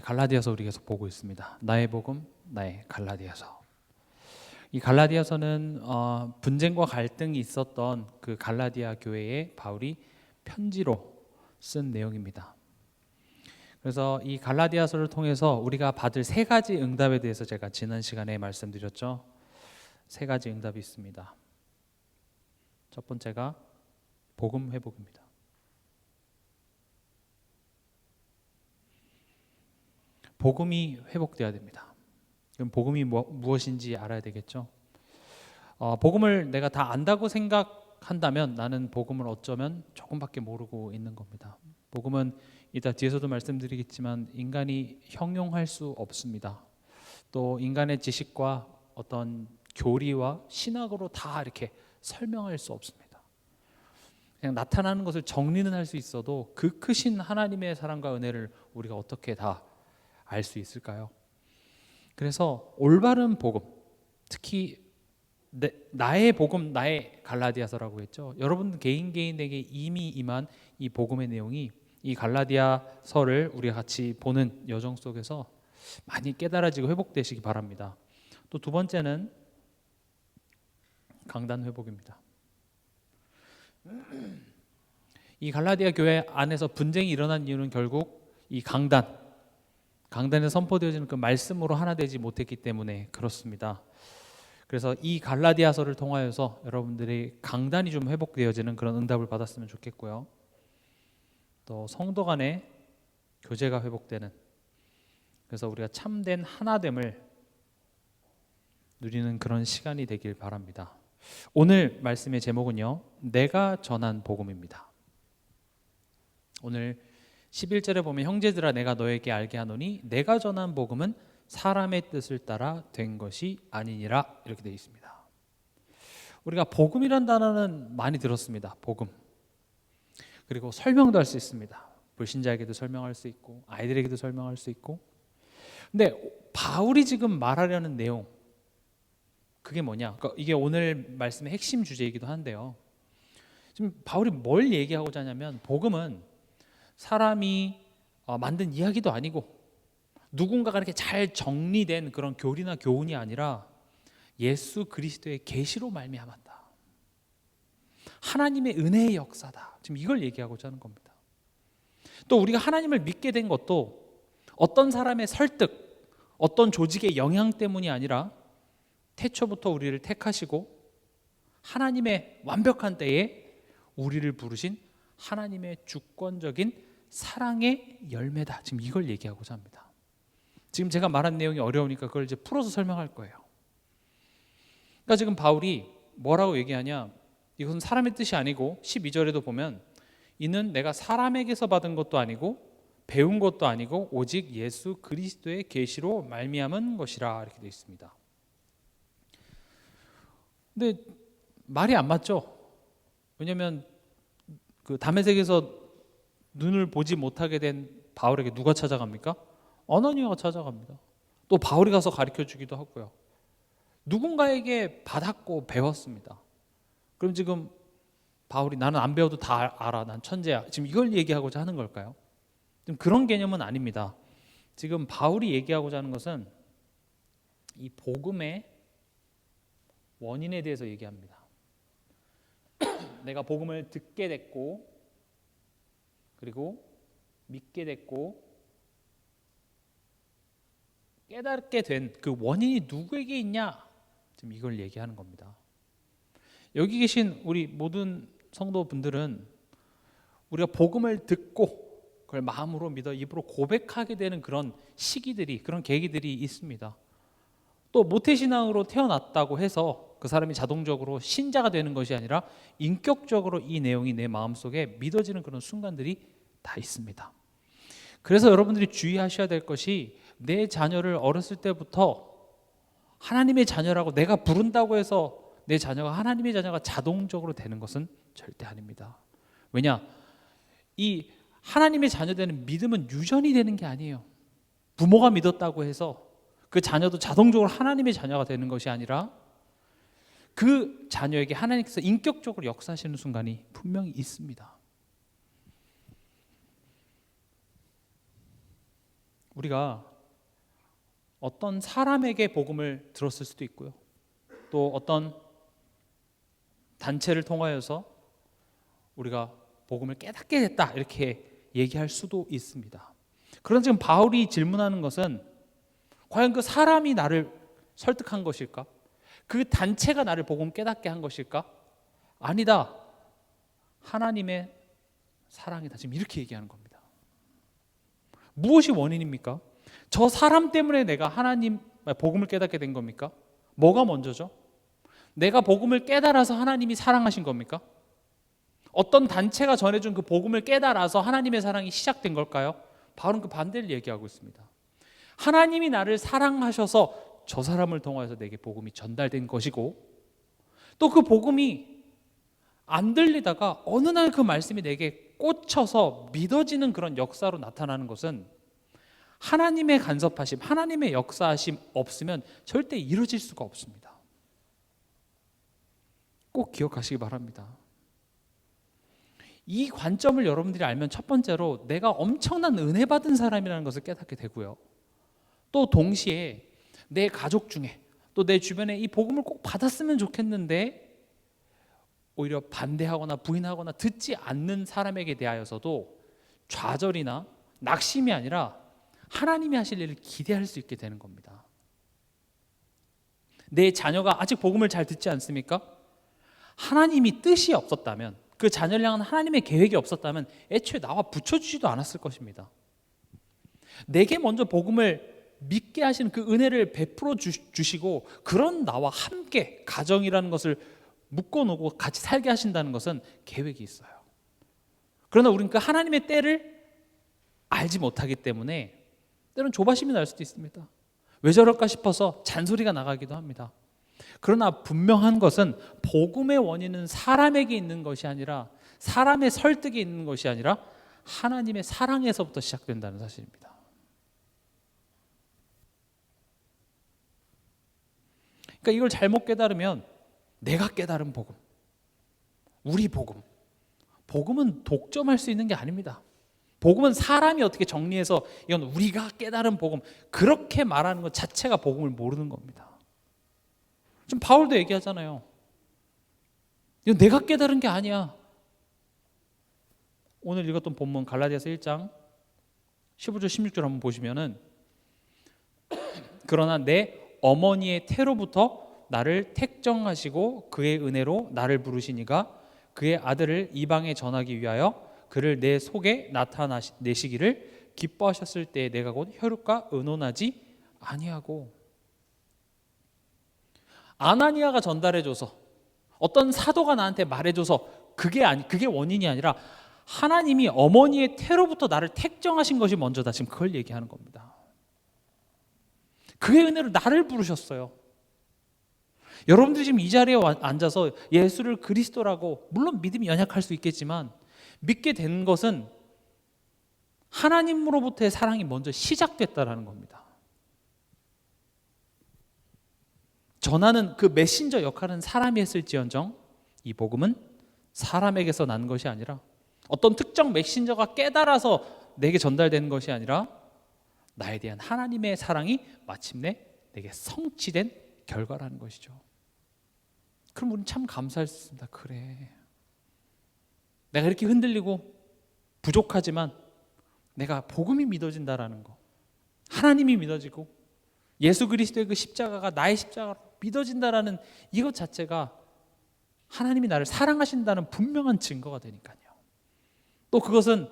갈라디아서 우리 계속 보고 있습니다. 나의 복음, 나의 갈라디아서. 이 갈라디아서는 분쟁과 갈등이 있었던 그 갈라디아 교회에 바울이 편지로 쓴 내용입니다. 그래서 이 갈라디아서를 통해서 우리가 받을 세 가지 응답에 대해서 제가 지난 시간에 말씀드렸죠. 세 가지 응답이 있습니다. 첫 번째가 복음 회복입니다. 복음이 회복돼야 됩니다. 그럼 복음이 무엇인지 알아야 되겠죠. 복음을 내가 다 안다고 생각한다면 나는 복음을 어쩌면 조금밖에 모르고 있는 겁니다. 복음은 이따 뒤에서도 말씀드리겠지만 인간이 형용할 수 없습니다. 또 인간의 지식과 어떤 교리와 신학으로 다 이렇게 설명할 수 없습니다. 그냥 나타나는 것을 정리는 할 수 있어도 그 크신 하나님의 사랑과 은혜를 우리가 어떻게 다 알 수 있을까요? 그래서 올바른 복음, 특히 나의 복음, 나의 갈라디아서라고 했죠. 여러분 개인에게 이미 임한 이 복음의 내용이 이 갈라디아서를 우리가 같이 보는 여정 속에서 많이 깨달아지고 회복되시기 바랍니다. 또 두 번째는 강단 회복입니다. 이 갈라디아 교회 안에서 분쟁이 일어난 이유는 결국 이 강단에 선포되어지는 그 말씀으로 하나 되지 못했기 때문에 그렇습니다. 그래서 이 갈라디아서를 통하여서 여러분들이 강단이 좀 회복되어지는 그런 응답을 받았으면 좋겠고요. 또 성도 간의 교제가 회복되는, 그래서 우리가 참된 하나됨을 누리는 그런 시간이 되길 바랍니다. 오늘 말씀의 제목은요, 내가 전한 복음입니다. 오늘 11절에 보면 형제들아 내가 너에게 알게 하노니 내가 전한 복음은 사람의 뜻을 따라 된 것이 아니니라, 이렇게 되어 있습니다. 우리가 복음이란 단어는 많이 들었습니다. 복음. 그리고 설명도 할 수 있습니다. 불신자에게도 설명할 수 있고 아이들에게도 설명할 수 있고. 근데 바울이 지금 말하려는 내용, 그게 뭐냐? 그러니까 이게 오늘 말씀의 핵심 주제이기도 한데요. 지금 바울이 뭘 얘기하고자 하냐면 복음은 사람이 만든 이야기도 아니고 누군가가 이렇게 잘 정리된 그런 교리나 교훈이 아니라 예수 그리스도의 계시로 말미암았다. 하나님의 은혜의 역사다. 지금 이걸 얘기하고자 하는 겁니다. 또 우리가 하나님을 믿게 된 것도 어떤 사람의 설득, 어떤 조직의 영향 때문이 아니라 태초부터 우리를 택하시고 하나님의 완벽한 때에 우리를 부르신 하나님의 주권적인 사랑의 열매다. 지금 이걸 얘기하고자 합니다. 지금 제가 말한 내용이 어려우니까 그걸 이제 풀어서 설명할 거예요. 그러니까 지금 바울이 뭐라고 얘기하냐? 이것은 사람의 뜻이 아니고 12절에도 보면 이는 내가 사람에게서 받은 것도 아니고 배운 것도 아니고 오직 예수 그리스도의 계시로 말미암은 것이라, 이렇게 되어 있습니다. 근데 말이 안 맞죠? 왜냐하면 그 다메섹에서 눈을 보지 못하게 된 바울에게 누가 찾아갑니까? 아나니아가 찾아갑니다. 또 바울이 가서 가르쳐 주기도 하고요. 누군가에게 받았고 배웠습니다. 그럼 지금 바울이 나는 안 배워도 다 알아, 난 천재야, 지금 이걸 얘기하고자 하는 걸까요? 지금 그런 개념은 아닙니다. 지금 바울이 얘기하고자 하는 것은 이 복음의 원인에 대해서 얘기합니다. 내가 복음을 듣게 됐고 그리고 믿게 됐고 깨닫게 된 그 원인이 누구에게 있냐, 지금 이걸 얘기하는 겁니다. 여기 계신 우리 모든 성도분들은 우리가 복음을 듣고 그걸 마음으로 믿어 입으로 고백하게 되는 그런 시기들이, 그런 계기들이 있습니다. 또 모태신앙으로 태어났다고 해서 그 사람이 자동적으로 신자가 되는 것이 아니라 인격적으로 이 내용이 내 마음속에 믿어지는 그런 순간들이 다 있습니다. 그래서 여러분들이 주의하셔야 될 것이, 내 자녀를 어렸을 때부터 하나님의 자녀라고 내가 부른다고 해서 내 자녀가 하나님의 자녀가 자동적으로 되는 것은 절대 아닙니다. 왜냐? 이 하나님의 자녀 되는 믿음은 유전이 되는 게 아니에요. 부모가 믿었다고 해서 그 자녀도 자동적으로 하나님의 자녀가 되는 것이 아니라 그 자녀에게 하나님께서 인격적으로 역사하시는 순간이 분명히 있습니다. 우리가 어떤 사람에게 복음을 들었을 수도 있고요. 또 어떤 단체를 통하여서 우리가 복음을 깨닫게 됐다 이렇게 얘기할 수도 있습니다. 그런데 지금 바울이 질문하는 것은 과연 그 사람이 나를 설득한 것일까? 그 단체가 나를 복음 깨닫게 한 것일까? 아니다. 하나님의 사랑이다. 지금 이렇게 얘기하는 겁니다. 무엇이 원인입니까? 저 사람 때문에 내가 하나님 복음을 깨닫게 된 겁니까? 뭐가 먼저죠? 내가 복음을 깨달아서 하나님이 사랑하신 겁니까? 어떤 단체가 전해준 그 복음을 깨달아서 하나님의 사랑이 시작된 걸까요? 바울은 그 반대를 얘기하고 있습니다. 하나님이 나를 사랑하셔서 저 사람을 통해서 내게 복음이 전달된 것이고, 또 그 복음이 안 들리다가 어느 날 그 말씀이 내게 꽂혀서 믿어지는 그런 역사로 나타나는 것은 하나님의 간섭하심, 하나님의 역사하심 없으면 절대 이루어질 수가 없습니다. 꼭 기억하시기 바랍니다. 이 관점을 여러분들이 알면 첫 번째로 내가 엄청난 은혜 받은 사람이라는 것을 깨닫게 되고요. 또 동시에 내 가족 중에 또 내 주변에 이 복음을 꼭 받았으면 좋겠는데 오히려 반대하거나 부인하거나 듣지 않는 사람에게 대하여서도 좌절이나 낙심이 아니라 하나님이 하실 일을 기대할 수 있게 되는 겁니다. 내 자녀가 아직 복음을 잘 듣지 않습니까? 하나님이 뜻이 없었다면, 그 자녀를 향한 하나님의 계획이 없었다면 애초에 나와 붙여주지도 않았을 것입니다. 내게 먼저 복음을 믿게 하시는 그 은혜를 베풀어 주시고 그런 나와 함께 가정이라는 것을 묶어놓고 같이 살게 하신다는 것은 계획이 있어요. 그러나 우리는 그 하나님의 때를 알지 못하기 때문에 때로는 조바심이 날 수도 있습니다. 왜 저럴까 싶어서 잔소리가 나가기도 합니다. 그러나 분명한 것은 복음의 원인은 사람에게 있는 것이 아니라, 사람의 설득에 있는 것이 아니라 하나님의 사랑에서부터 시작된다는 사실입니다. 그러니까 이걸 잘못 깨달으면 내가 깨달은 복음, 우리 복음은 독점할 수 있는 게 아닙니다. 복음은 사람이 어떻게 정리해서 이건 우리가 깨달은 복음, 그렇게 말하는 것 자체가 복음을 모르는 겁니다. 지금 바울도 얘기하잖아요. 이건 내가 깨달은 게 아니야. 오늘 읽었던 본문 갈라디아서 1장 15절 16절 한번 보시면은, 그러나 내 어머니의 태로부터 나를 택정하시고 그의 은혜로 나를 부르시니가 그의 아들을 이방에 전하기 위하여 그를 내 속에 나타내시기를 기뻐하셨을 때에 내가 곧 혈육과 의논하지 아니하고. 아나니아가 전달해줘서, 어떤 사도가 나한테 말해줘서 그게 원인이 아니라 하나님이 어머니의 태로부터 나를 택정하신 것이 먼저다. 지금 그걸 얘기하는 겁니다. 그의 은혜로 나를 부르셨어요. 여러분들이 지금 이 자리에 앉아서 예수를 그리스도라고, 물론 믿음이 연약할 수 있겠지만 믿게 된 것은 하나님으로부터의 사랑이 먼저 시작됐다라는 겁니다. 전하는 그 메신저 역할은 사람이 했을지언정 이 복음은 사람에게서 난 것이 아니라, 어떤 특정 메신저가 깨달아서 내게 전달되는 것이 아니라 나에 대한 하나님의 사랑이 마침내 내게 성취된 결과라는 것이죠. 그럼 우리는 참 감사할 수 있습니다. 그래, 내가 이렇게 흔들리고 부족하지만 내가 복음이 믿어진다라는 거, 하나님이 믿어지고 예수 그리스도의 그 십자가가 나의 십자가로 믿어진다라는 이것 자체가 하나님이 나를 사랑하신다는 분명한 증거가 되니까요. 또 그것은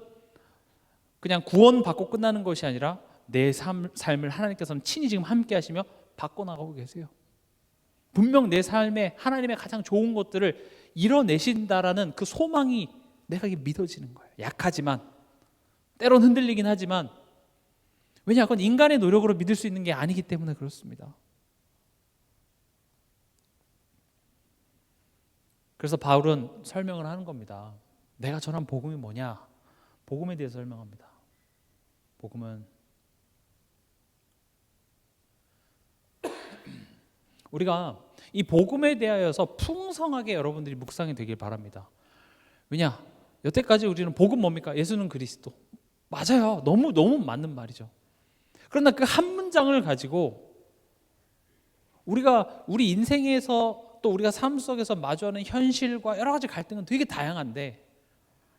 그냥 구원받고 끝나는 것이 아니라 내 삶을 하나님께서는 친히 지금 함께 하시며 바꿔나가고 계세요. 분명 내 삶에 하나님의 가장 좋은 것들을 이뤄내신다라는 그 소망이 내가 믿어지는 거예요. 약하지만, 때론 흔들리긴 하지만, 왜냐, 그건 인간의 노력으로 믿을 수 있는 게 아니기 때문에 그렇습니다. 그래서 바울은 설명을 하는 겁니다. 내가 전한 복음이 뭐냐? 복음에 대해서 설명합니다. 복음은 우리가 이 복음에 대하여서 풍성하게 여러분들이 묵상이 되길 바랍니다. 왜냐? 여태까지 우리는 복음 뭡니까? 예수는 그리스도. 맞아요. 너무 맞는 말이죠. 그러나 그 한 문장을 가지고 우리가 우리 인생에서 또 우리가 삶 속에서 마주하는 현실과 여러 가지 갈등은 되게 다양한데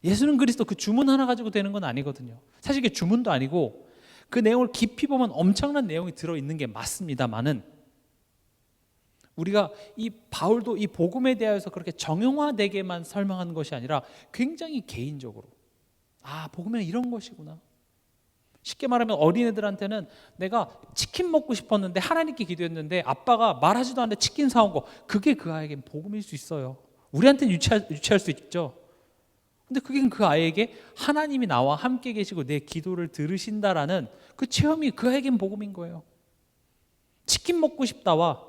예수는 그리스도 그 주문 하나 가지고 되는 건 아니거든요. 사실 이게 주문도 아니고 그 내용을 깊이 보면 엄청난 내용이 들어있는 게 맞습니다만은 우리가 이 바울도 이 복음에 대하여서 그렇게 정형화되게만 설명하는 것이 아니라 굉장히 개인적으로 복음은 이런 것이구나. 쉽게 말하면 어린애들한테는 내가 치킨 먹고 싶었는데 하나님께 기도했는데 아빠가 말하지도 않는데 치킨 사온 거, 그게 그 아이에겐 복음일 수 있어요. 우리한테는 유치할 수 있죠. 근데 그게 그 아이에게 하나님이 나와 함께 계시고 내 기도를 들으신다라는 그 체험이 그 아이에겐 복음인 거예요. 치킨 먹고 싶다와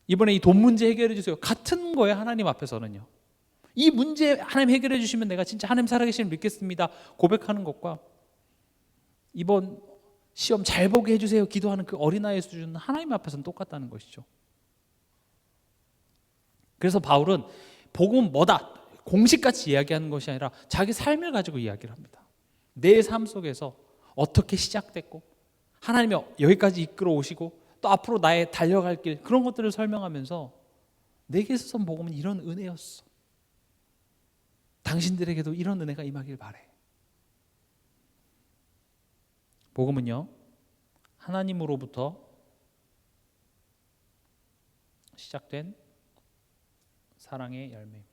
이번에 이 돈 문제 해결해 주세요, 같은 거예요. 하나님 앞에서는요. 이 문제 하나님 해결해 주시면 내가 진짜 하나님 살아계심을 믿겠습니다 고백하는 것과 이번 시험 잘 보게 해주세요 기도하는 그 어린아이의 수준은 하나님 앞에서는 똑같다는 것이죠. 그래서 바울은 복음은 뭐다 공식같이 이야기하는 것이 아니라 자기 삶을 가지고 이야기를 합니다. 내 삶 속에서 어떻게 시작됐고 하나님이 여기까지 이끌어 오시고 또 앞으로 나의 달려갈 길, 그런 것들을 설명하면서 내게 있어서 복음은 이런 은혜였어, 당신들에게도 이런 은혜가 임하길 바래. 복음은요, 하나님으로부터 시작된 사랑의 열매입니다.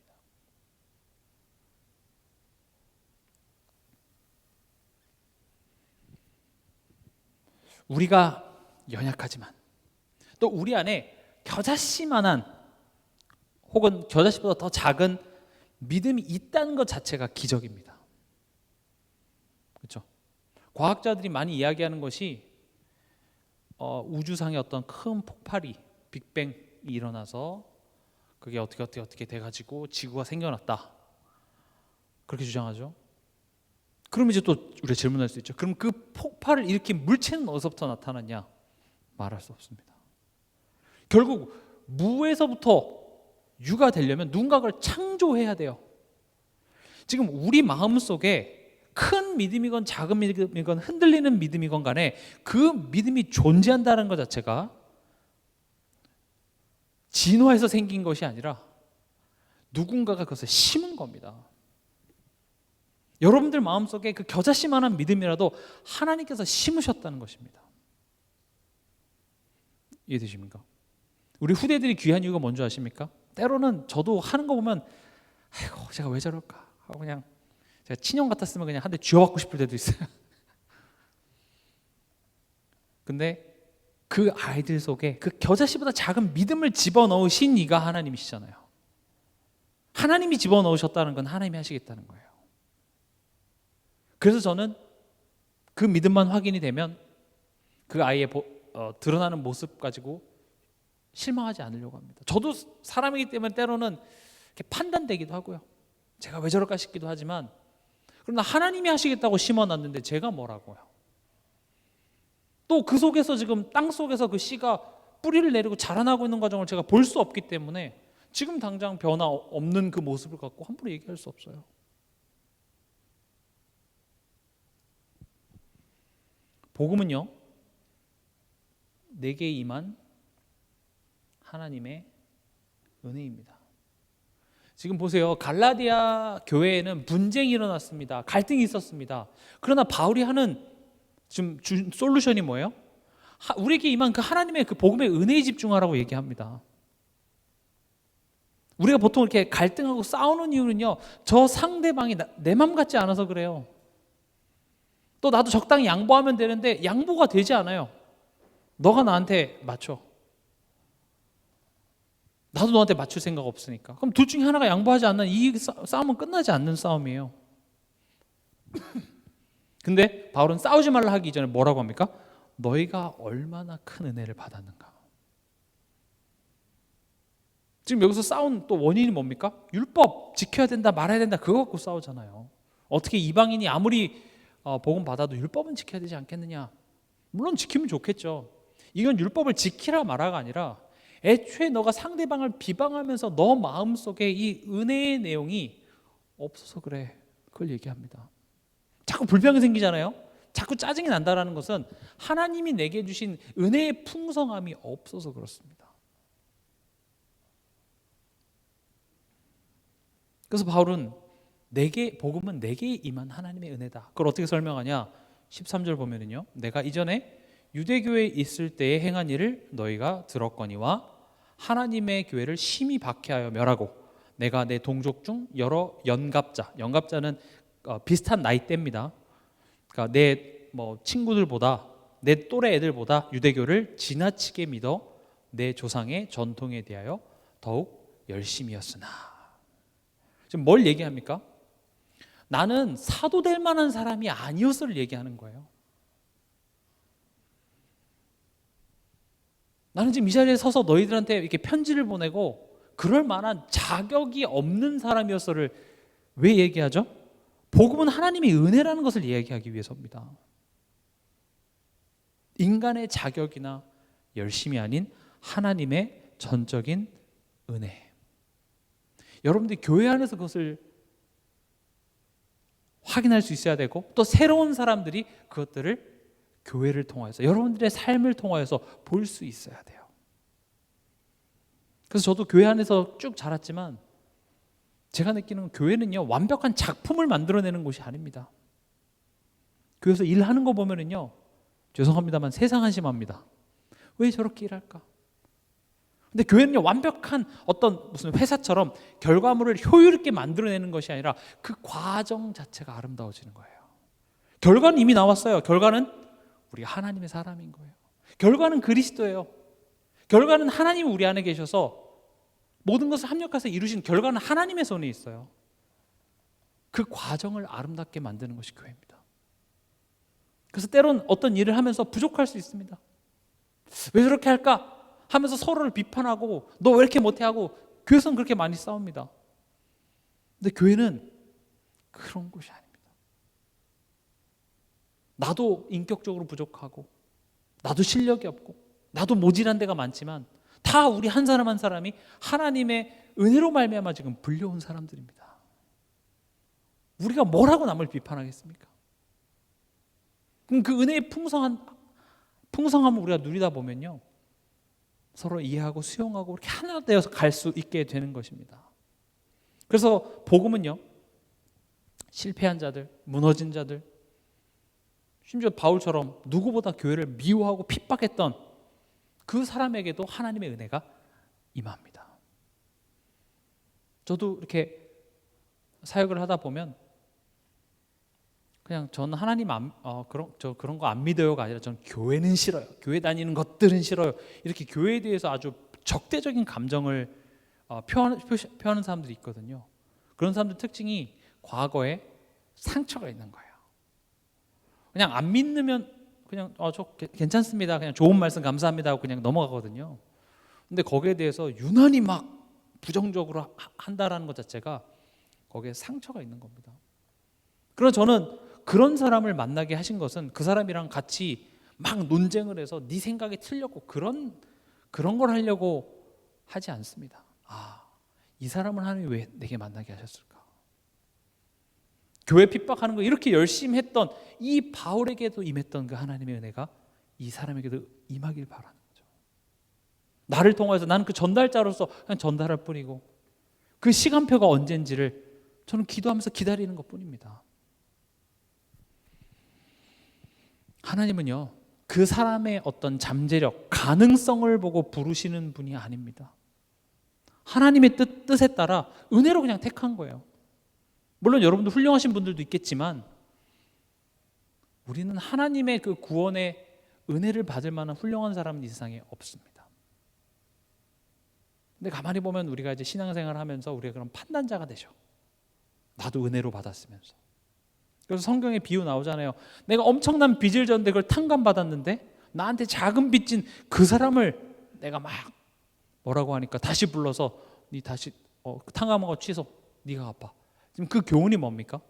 우리가 연약하지만 또 우리 안에 겨자씨만한 혹은 겨자씨보다 더 작은 믿음이 있다는 것 자체가 기적입니다. 그렇죠? 과학자들이 많이 이야기하는 것이 우주상의 어떤 큰 폭발이 빅뱅이 일어나서 그게 어떻게 돼가지고 지구가 생겨났다, 그렇게 주장하죠. 그럼 이제 또 우리가 질문할 수 있죠. 그럼 그 폭발을 일으킨 물체는 어디서부터 나타났냐? 말할 수 없습니다. 결국 무에서부터 유가 되려면 누군가를 창조해야 돼요. 지금 우리 마음속에 큰 믿음이건 작은 믿음이건 흔들리는 믿음이건 간에 그 믿음이 존재한다는 것 자체가 진화해서 생긴 것이 아니라 누군가가 그것을 심은 겁니다. 여러분들 마음속에 그 겨자씨만한 믿음이라도 하나님께서 심으셨다는 것입니다. 이해되십니까? 우리 후대들이 귀한 이유가 뭔지 아십니까? 때로는 저도 하는 거 보면 아이고 제가 왜 저럴까 하고 그냥 제가 친형 같았으면 그냥 한 대 쥐어받고 싶을 때도 있어요. 근데 그 아이들 속에 그 겨자씨보다 작은 믿음을 집어넣으신 이가 하나님이시잖아요. 하나님이 집어넣으셨다는 건 하나님이 하시겠다는 거예요. 그래서 저는 그 믿음만 확인이 되면 그 아이의 드러나는 모습 가지고 실망하지 않으려고 합니다. 저도 사람이기 때문에 때로는 이렇게 판단되기도 하고요. 제가 왜 저럴까 싶기도 하지만 그러나 하나님이 하시겠다고 심어놨는데 제가 뭐라고요. 또 그 속에서 지금 땅 속에서 그 씨가 뿌리를 내리고 자라나고 있는 과정을 제가 볼 수 없기 때문에 지금 당장 변화 없는 그 모습을 갖고 함부로 얘기할 수 없어요. 복음은요, 내게 임한 하나님의 은혜입니다. 지금 보세요. 갈라디아 교회에는 분쟁이 일어났습니다. 갈등이 있었습니다. 그러나 바울이 하는 지금 준 솔루션이 뭐예요? 우리에게 임한 그 하나님의 그 복음의 은혜에 집중하라고 얘기합니다. 우리가 보통 이렇게 갈등하고 싸우는 이유는요, 저 상대방이 내 맘 같지 않아서 그래요. 또 나도 적당히 양보하면 되는데 양보가 되지 않아요. 너가 나한테 맞춰. 나도 너한테 맞출 생각 없으니까. 그럼 둘 중에 하나가 양보하지 않는 이 싸움은 끝나지 않는 싸움이에요. 근데 바울은 싸우지 말라 하기 이전에 뭐라고 합니까? 너희가 얼마나 큰 은혜를 받았는가. 지금 여기서 싸운 또 원인이 뭡니까? 율법 지켜야 된다 말아야 된다 그거 갖고 싸우잖아요. 어떻게 이방인이 아무리 복음 받아도 율법은 지켜야 되지 않겠느냐. 물론 지키면 좋겠죠. 이건 율법을 지키라 말아가 아니라 애초에 너가 상대방을 비방하면서 너 마음속에 이 은혜의 내용이 없어서 그래. 그걸 얘기합니다. 자꾸 불평이 생기잖아요. 자꾸 짜증이 난다라는 것은 하나님이 내게 주신 은혜의 풍성함이 없어서 그렇습니다. 그래서 바울은 복음은 내게 임한 하나님의 은혜다. 그걸 어떻게 설명하냐? 13절 보면은요, 내가 이전에 유대교회에 있을 때에 행한 일을 너희가 들었거니와 하나님의 교회를 심히 박해하여 멸하고 내가 내 동족 중 여러 연갑자는 비슷한 나이대입니다. 그러니까 내 친구들보다, 내 또래 애들보다 유대교를 지나치게 믿어 내 조상의 전통에 대하여 더욱 열심이었으나. 지금 뭘 얘기합니까? 나는 사도 될 만한 사람이 아니었을 얘기하는 거예요. 나는 지금 이 자리에 서서 너희들한테 이렇게 편지를 보내고 그럴 만한 자격이 없는 사람이었어를 왜 얘기하죠? 복음은 하나님의 은혜라는 것을 이야기하기 위해서입니다. 인간의 자격이나 열심이 아닌 하나님의 전적인 은혜. 여러분들이 교회 안에서 그것을 확인할 수 있어야 되고, 또 새로운 사람들이 그것들을 교회를 통하여서, 여러분들의 삶을 통하여서 볼 수 있어야 돼요. 그래서 저도 교회 안에서 쭉 자랐지만 제가 느끼는 교회는요, 완벽한 작품을 만들어내는 곳이 아닙니다. 교회에서 일하는 거 보면은요, 죄송합니다만 세상 한심합니다. 왜 저렇게 일할까? 근데 교회는요, 완벽한 어떤 무슨 회사처럼 결과물을 효율 있게 만들어내는 것이 아니라 그 과정 자체가 아름다워지는 거예요. 결과는 이미 나왔어요. 결과는 우리가 하나님의 사람인 거예요. 결과는 그리스도예요. 결과는 하나님이 우리 안에 계셔서 모든 것을 합력해서 이루신 결과는 하나님의 손에 있어요. 그 과정을 아름답게 만드는 것이 교회입니다. 그래서 때론 어떤 일을 하면서 부족할 수 있습니다. 왜 저렇게 할까? 하면서 서로를 비판하고 너 왜 이렇게 못해 하고 교회에서는 그렇게 많이 싸웁니다. 근데 교회는 그런 곳이 아닙니다. 나도 인격적으로 부족하고 나도 실력이 없고 나도 모질한 데가 많지만 다 우리 한 사람 한 사람이 하나님의 은혜로 말미암아 지금 불려온 사람들입니다. 우리가 뭘 하고 남을 비판하겠습니까? 그럼 그 은혜의 풍성함을 우리가 누리다 보면요, 서로 이해하고 수용하고 이렇게 하나 되어서 갈 수 있게 되는 것입니다. 그래서 복음은요, 실패한 자들, 무너진 자들, 심지어 바울처럼 누구보다 교회를 미워하고 핍박했던 그 사람에게도 하나님의 은혜가 임합니다. 저도 이렇게 사역을 하다 보면 그냥 저는 하나님 그런 거 안 믿어요가 아니라 저는 교회는 싫어요. 교회 다니는 것들은 싫어요. 이렇게 교회에 대해서 아주 적대적인 감정을 표하는 사람들이 있거든요. 그런 사람들 특징이 과거에 상처가 있는 거예요. 그냥 안 믿으면 그냥 저 괜찮습니다. 그냥 좋은 말씀 감사합니다 하고 그냥 넘어가거든요. 근데 거기에 대해서 유난히 막 부정적으로 한다라는 것 자체가 거기에 상처가 있는 겁니다. 그러나 저는 그런 사람을 만나게 하신 것은 그 사람이랑 같이 막 논쟁을 해서 네 생각이 틀렸고 그런 걸 하려고 하지 않습니다. 이 사람을 하나님이 왜 내게 만나게 하셨을까? 교회 핍박하는 거 이렇게 열심히 했던 이 바울에게도 임했던 그 하나님의 은혜가 이 사람에게도 임하길 바라는 거죠. 나를 통해서 나는 그 전달자로서 그냥 전달할 뿐이고 그 시간표가 언젠지를 저는 기도하면서 기다리는 것뿐입니다. 하나님은요, 그 사람의 어떤 잠재력, 가능성을 보고 부르시는 분이 아닙니다. 하나님의 뜻에 따라 은혜로 그냥 택한 거예요. 물론 여러분도 훌륭하신 분들도 있겠지만 우리는 하나님의 그 구원의 은혜를 받을 만한 훌륭한 사람은 이 세상에 없습니다. 근데 가만히 보면 우리가 이제 신앙생활을 하면서 우리가 그런 판단자가 되죠. 나도 은혜로 받았으면서. 그래서 성경에 비유 나오잖아요. 내가 엄청난 빚을 졌는데 그걸 탕감받았는데 나한테 작은 빚진 그 사람을 내가 막 뭐라고 하니까 다시 불러서 네 다시 탕감한 거 취소, 네가 갚아. 지금 그 교훈이 뭡니까?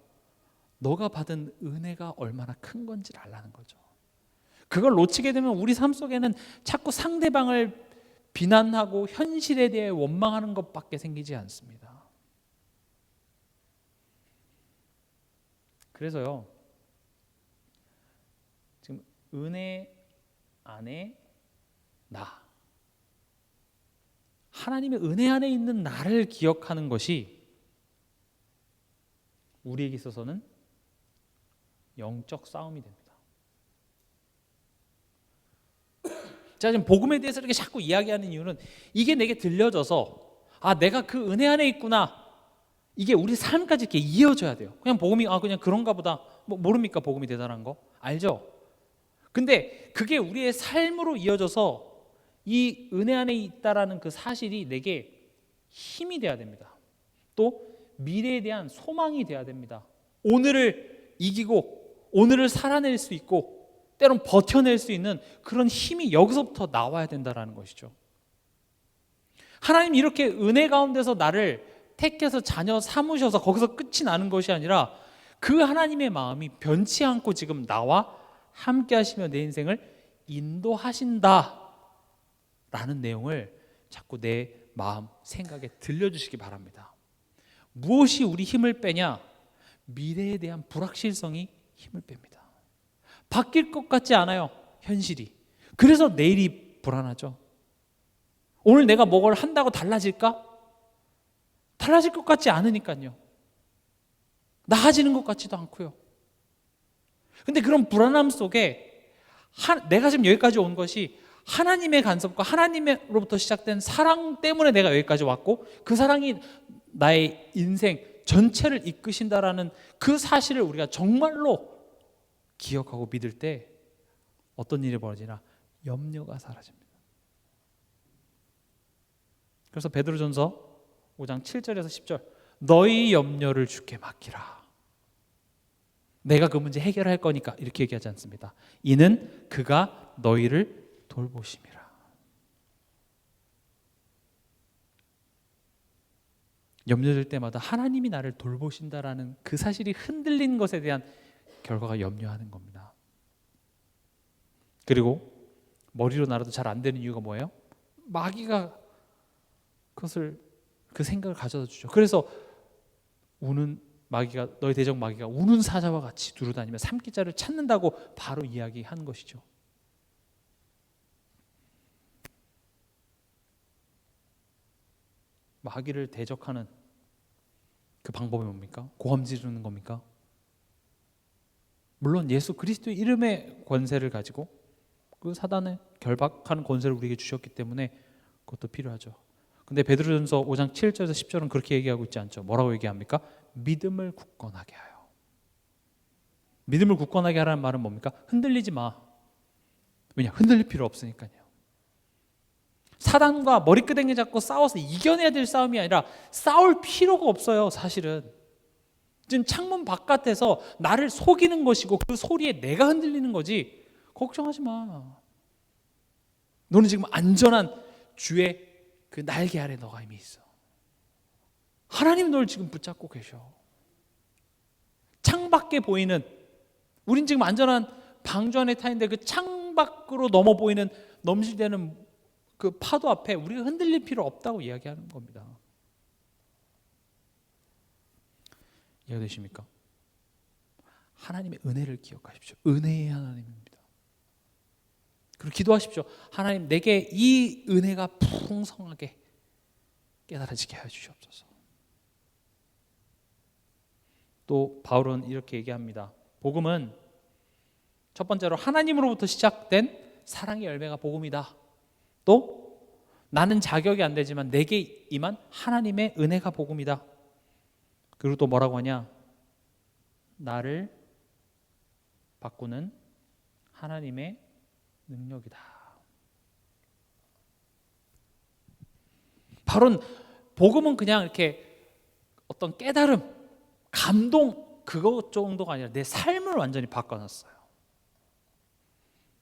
너가 받은 은혜가 얼마나 큰 건지를 알라는 거죠. 그걸 놓치게 되면 우리 삶 속에는 자꾸 상대방을 비난하고 현실에 대해 원망하는 것밖에 생기지 않습니다. 그래서요, 은혜 안에 나, 하나님의 은혜 안에 있는 나를 기억하는 것이 우리에게 있어서는 영적 싸움이 됩니다. 제가 지금 복음에 대해서 이렇게 자꾸 이야기하는 이유는 이게 내게 들려져서 내가 그 은혜 안에 있구나, 이게 우리 삶까지 이렇게 이어져야 돼요. 그냥 복음이 그냥 그런가 보다, 모릅니까? 복음이 대단한 거 알죠? 근데 그게 우리의 삶으로 이어져서 이 은혜 안에 있다라는 그 사실이 내게 힘이 돼야 됩니다. 또 미래에 대한 소망이 돼야 됩니다. 오늘을 이기고 오늘을 살아낼 수 있고 때론 버텨낼 수 있는 그런 힘이 여기서부터 나와야 된다는 것이죠. 하나님 이렇게 은혜 가운데서 나를 택해서 자녀 삼으셔서 거기서 끝이 나는 것이 아니라 그 하나님의 마음이 변치 않고 지금 나와 함께 하시며 내 인생을 인도하신다 라는 내용을 자꾸 내 마음, 생각에 들려주시기 바랍니다. 무엇이 우리 힘을 빼냐? 미래에 대한 불확실성이 힘을 뺍니다. 바뀔 것 같지 않아요, 현실이. 그래서 내일이 불안하죠. 오늘 내가 뭘 한다고 달라질까? 달라질 것 같지 않으니까요. 나아지는 것 같지도 않고요. 근데 그런 불안함 속에 내가 지금 여기까지 온 것이 하나님의 간섭과 하나님으로부터 시작된 사랑 때문에 내가 여기까지 왔고 그 사랑이 나의 인생 전체를 이끄신다라는 그 사실을 우리가 정말로 기억하고 믿을 때 어떤 일이 벌어지나? 염려가 사라집니다. 그래서 베드로전서 5장 7절에서 10절, 너희 염려를 주께 맡기라. 내가 그 문제 해결할 거니까 이렇게 얘기하지 않습니다. 이는 그가 너희를 돌보심이라. 염려될 때마다 하나님이 나를 돌보신다라는 그 사실이 흔들린 것에 대한 결과가 염려하는 겁니다. 그리고 머리로 날아도 잘 안 되는 이유가 뭐예요? 마귀가 그 생각을 가져다 주죠. 그래서 우는 마귀가, 너희 대적 마귀가 우는 사자와 같이 두루다니며 삼키자를 찾는다고 바로 이야기한 것이죠. 마귀를 대적하는 그 방법이 뭡니까? 고함 지르는 겁니까? 물론 예수 그리스도의 이름의 권세를 가지고 그 사단을 결박하는 권세를 우리에게 주셨기 때문에 그것도 필요하죠. 근데 베드로전서 5장 7절에서 10절은 그렇게 얘기하고 있지 않죠. 뭐라고 얘기합니까? 믿음을 굳건하게 하여. 믿음을 굳건하게 하라는 말은 뭡니까? 흔들리지 마. 왜냐? 흔들릴 필요 없으니까요. 사단과 머리끄댕이 잡고 싸워서 이겨내야 될 싸움이 아니라 싸울 필요가 없어요, 사실은. 지금 창문 바깥에서 나를 속이는 것이고 그 소리에 내가 흔들리는 거지. 걱정하지 마. 너는 지금 안전한 주의 그 날개 아래 너가 이미 있어. 하나님 널 지금 붙잡고 계셔. 창밖에 보이는, 우린 지금 안전한 방주 안에 타 있는데 그 창밖으로 넘어 보이는 넘실대는 그 파도 앞에 우리가 흔들릴 필요 없다고 이야기하는 겁니다. 이해되십니까? 하나님의 은혜를 기억하십시오. 은혜의 하나님입니다. 그리고 기도하십시오. 하나님, 내게 이 은혜가 풍성하게 깨달아지게 하여 주시옵소서. 또 바울은 이렇게 얘기합니다. 복음은 첫 번째로 하나님으로부터 시작된 사랑의 열매가 복음이다. 또 나는 자격이 안 되지만 내게 임한 하나님의 은혜가 복음이다. 그리고 또 뭐라고 하냐? 나를 바꾸는 하나님의 능력이다. 바로 복음은 그냥 이렇게 어떤 깨달음, 감동 그것 정도가 아니라 내 삶을 완전히 바꿔놨어요.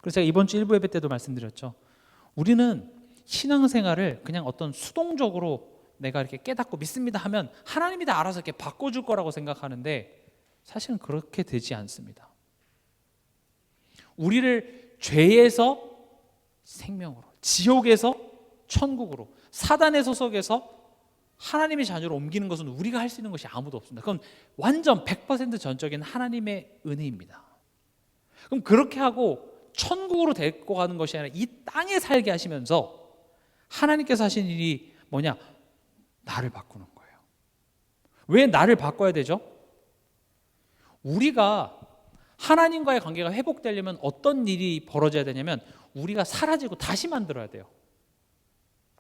그래서 제가 이번 주 1부 예배 때도 말씀드렸죠. 우리는 신앙생활을 그냥 어떤 수동적으로 내가 이렇게 깨닫고 믿습니다 하면 하나님이 다 알아서 이렇게 바꿔줄 거라고 생각하는데 사실은 그렇게 되지 않습니다. 우리를 죄에서 생명으로, 지옥에서 천국으로, 사단의 소속에서 하나님의 자녀로 옮기는 것은 우리가 할 수 있는 것이 아무도 없습니다. 그건 완전 100% 전적인 하나님의 은혜입니다. 그럼 그렇게 하고 천국으로 데리고 가는 것이 아니라 이 땅에 살게 하시면서 하나님께서 하신 일이 뭐냐? 나를 바꾸는 거예요. 왜 나를 바꿔야 되죠? 우리가 하나님과의 관계가 회복되려면 어떤 일이 벌어져야 되냐면 우리가 사라지고 다시 만들어야 돼요.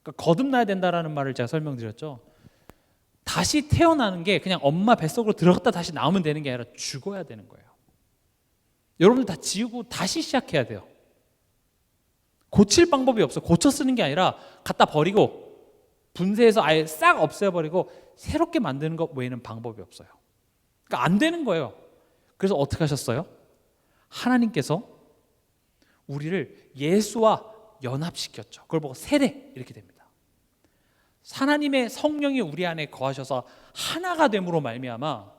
그러니까 거듭나야 된다라는 말을 제가 설명드렸죠. 다시 태어나는 게 그냥 엄마 뱃속으로 들어갔다 다시 나오면 되는 게 아니라 죽어야 되는 거예요. 여러분들 다 지우고 다시 시작해야 돼요. 고칠 방법이 없어요. 고쳐 쓰는 게 아니라 갖다 버리고 분쇄해서 아예 싹 없애버리고 새롭게 만드는 것 외에는 방법이 없어요. 그러니까 안 되는 거예요. 그래서 어떻게 하셨어요? 하나님께서 우리를 예수와 연합시켰죠. 그걸 보고 세례 이렇게 됩니다. 하나님의 성령이 우리 안에 거하셔서 하나가 됨으로 말미암아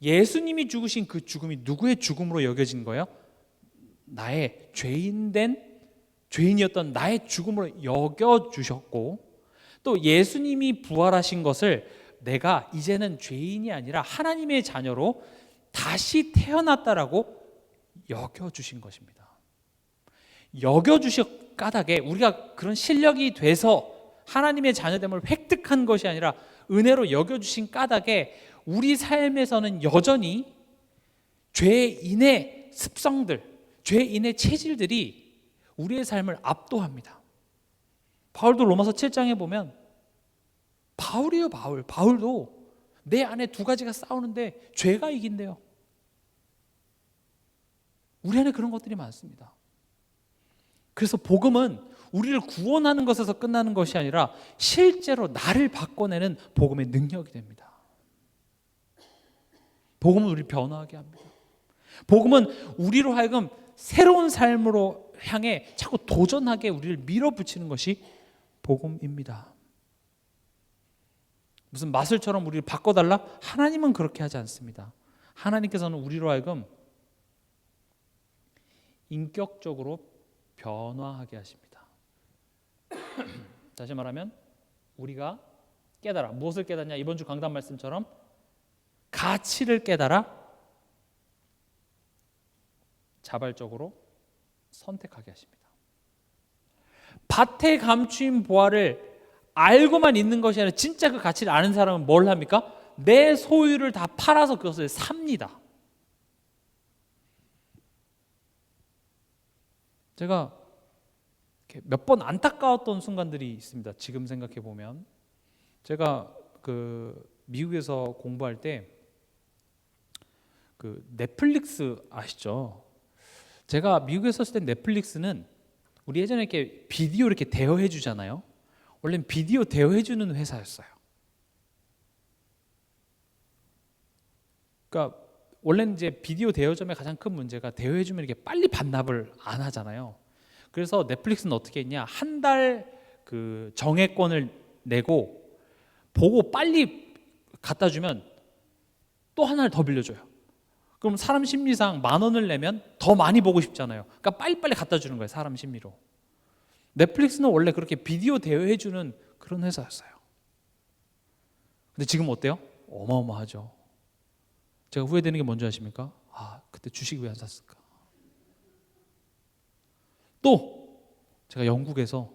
예수님이 죽으신 그 죽음이 누구의 죽음으로 여겨진 거예요? 나의 죄인이었던 나의 죽음으로 여겨주셨고, 또 예수님이 부활하신 것을 내가 이제는 죄인이 아니라 하나님의 자녀로 다시 태어났다라고 여겨주신 것입니다. 여겨주신 까닭에 우리가 그런 실력이 돼서 하나님의 자녀됨을 획득한 것이 아니라 은혜로 여겨주신 까닭에 우리 삶에서는 여전히 죄인의 습성들, 죄인의 체질들이 우리의 삶을 압도합니다. 바울도 로마서 7장에 보면 바울이에요. 바울도 내 안에 두 가지가 싸우는데 죄가 이긴대요. 우리 안에 그런 것들이 많습니다. 그래서 복음은 우리를 구원하는 것에서 끝나는 것이 아니라 실제로 나를 바꿔내는 복음의 능력이 됩니다. 복음은 우리를 변화하게 합니다. 복음은 우리로 하여금 새로운 삶으로 향해 자꾸 도전하게 우리를 밀어붙이는 것이 복음입니다. 무슨 마술처럼 우리를 바꿔달라? 하나님은 그렇게 하지 않습니다. 하나님께서는 우리로 하여금 인격적으로 변화하게 하십니다. 다시 말하면 우리가 깨달아, 무엇을 깨닫냐? 이번 주 강단 말씀처럼 가치를 깨달아 자발적으로 선택하게 하십니다. 밭에 감추인 보화를 알고만 있는 것이 아니라 진짜 그 가치를 아는 사람은 뭘 합니까? 내 소유를 다 팔아서 그것을 삽니다. 제가 몇 번 안타까웠던 순간들이 있습니다. 지금 생각해 보면 제가 미국에서 공부할 때 넷플릭스 아시죠? 제가 미국에 있었을 때 넷플릭스는 우리 예전에 이렇게 비디오 이렇게 대여해 주잖아요. 원래는 비디오 대여해 주는 회사였어요. 그러니까 원래는 이제 비디오 대여점의 가장 큰 문제가 대여해 주면 이렇게 빨리 반납을 안 하잖아요. 그래서 넷플릭스는 어떻게 했냐? 한 달 정액권을 내고 보고 빨리 갖다 주면 또 하나를 더 빌려줘요. 그럼 사람 심리상 10,000원을 내면 더 많이 보고 싶잖아요. 그러니까 빨리빨리 갖다 주는 거예요. 사람 심리로. 넷플릭스는 원래 그렇게 비디오 대여해 주는 그런 회사였어요. 근데 지금 어때요? 어마어마하죠. 제가 후회되는 게 뭔지 아십니까? 그때 주식 왜 안 샀을까? 또 제가 영국에서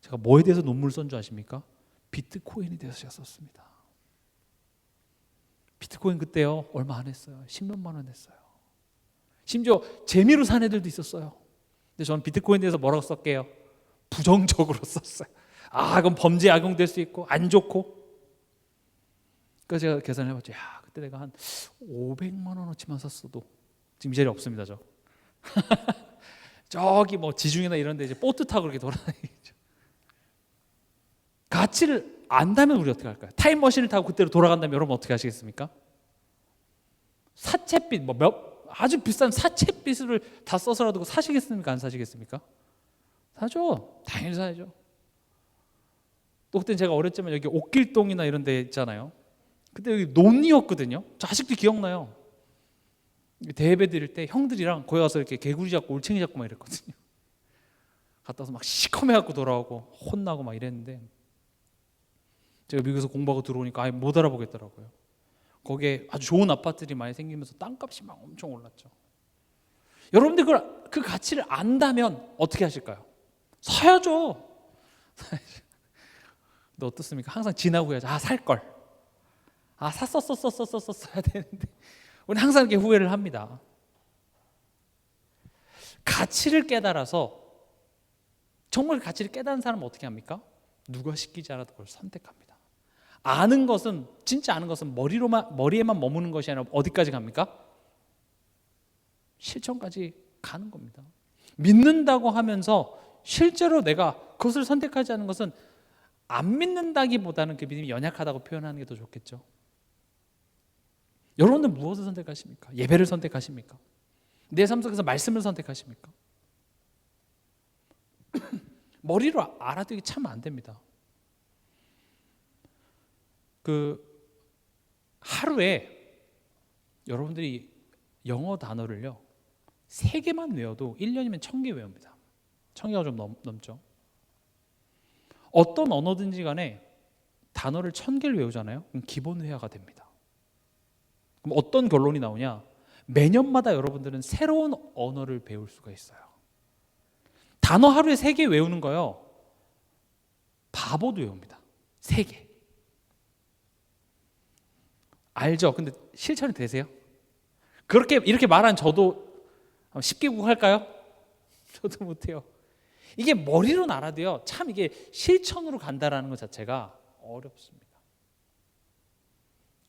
제가 뭐에 대해서 논문을 쓴 줄 아십니까? 비트코인에 대해서 제가 썼습니다. 비트코인 그때요 얼마 안 했어요. 10몇만 원 했어요. 심지어 재미로 산 애들도 있었어요. 근데 저는 비트코인에 대해서 뭐라고 썼게요? 부정적으로 썼어요. 그건 범죄에 악용될 수 있고 안 좋고. 그래서 제가 계산해봤죠. 그때 내가 한 500만 원어치만 샀어도 지금 이 자리에 없습니다. 저기 뭐 지중해나 이런 데 이제 보트 타고 그렇게 돌아다니죠. 가치를 안다면 우리 어떻게 할까요? 타임머신을 타고 그때로 돌아간다면 여러분 어떻게 하시겠습니까? 사채빚 아주 비싼 사채빚을 다 써서라도 사시겠습니까? 안 사시겠습니까? 사죠. 당연히 사야죠. 또 그때 제가 어렸지만 여기 옥길동이나 이런 데 있잖아요. 그때 여기 논이었거든요. 저 아직도 기억나요. 대회배 드릴 때 형들이랑 거기 가서 이렇게 개구리 잡고 올챙이 잡고 막 이랬거든요. 갔다 와서 막 시커매갖고 돌아오고 혼나고 막 이랬는데 제가 미국에서 공부하고 들어오니까 아예 못 알아보겠더라고요. 거기에 아주 좋은 아파트들이 많이 생기면서 땅값이 막 엄청 올랐죠. 여러분들 그 가치를 안다면 어떻게 하실까요? 사야죠. 근데 어떻습니까? 항상 지나고 해야죠. 살걸. 샀어야 되는데. 우리 항상 이렇게 후회를 합니다. 가치를 깨달아서, 정말 가치를 깨달은 사람은 어떻게 합니까? 누가 시키지 않아도 그걸 선택합니다. 아는 것은, 진짜 아는 것은 머리에만 머무는 것이 아니라 어디까지 갑니까? 실천까지 가는 겁니다. 믿는다고 하면서 실제로 내가 그것을 선택하지 않는 것은 안 믿는다기보다는 그 믿음이 연약하다고 표현하는 게 더 좋겠죠. 여러분들 무엇을 선택하십니까? 예배를 선택하십니까? 내 삶 속에서 말씀을 선택하십니까? 머리로 알아두기 참 안 됩니다. 하루에 여러분들이 영어 단어를요 3개만 외워도 1년이면 1000개 외웁니다. 1000개가 좀 넘죠. 어떤 언어든지 간에 단어를 1000개를 외우잖아요. 그럼 기본 회화가 됩니다. 그럼 어떤 결론이 나오냐? 매년마다 여러분들은 새로운 언어를 배울 수가 있어요. 단어 하루에 3개 외우는 거요, 바보도 외웁니다. 3개. 알죠? 근데 실천이 되세요? 이렇게 말한 저도 10개국 할까요? 저도 못해요. 이게 머리로는 알아도요, 참 이게 실천으로 간다라는 것 자체가 어렵습니다.